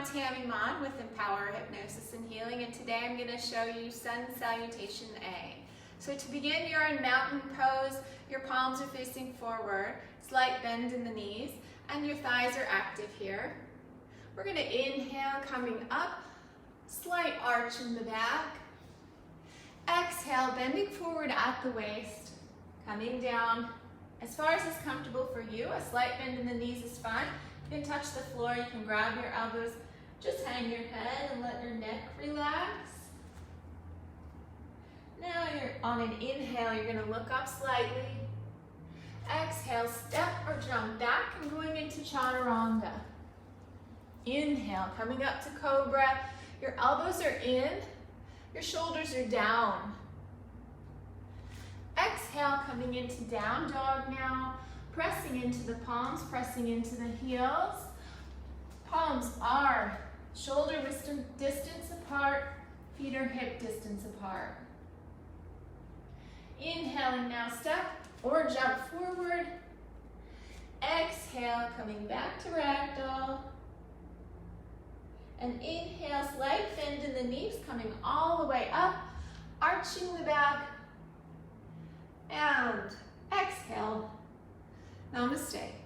I'm Tammy Mon with Empower Hypnosis and Healing, and today I'm going to show you Sun Salutation A. So to begin, you're in mountain pose, your palms are facing forward, slight bend in the knees, and your thighs are active here. We're going to inhale, coming up, slight arch in the back. Exhale, bending forward at the waist, coming down as far as is comfortable for you. A slight bend in the knees is fine. You can touch the floor, you can grab your elbows, just hang your head and let your neck relax. Now you're on an inhale, you're going to look up slightly. Exhale, step or jump back and going into chaturanga. Inhale, coming up to cobra. Your elbows are in, your shoulders are down. Exhale, coming into down dog now. Pressing into the palms, pressing into the heels. Palms are shoulder distance apart, feet are hip distance apart. Inhaling now, step or jump forward. Exhale, coming back to ragdoll. And inhale, slight bend in the knees, coming all the way up, arching the back. And exhale. Namaste.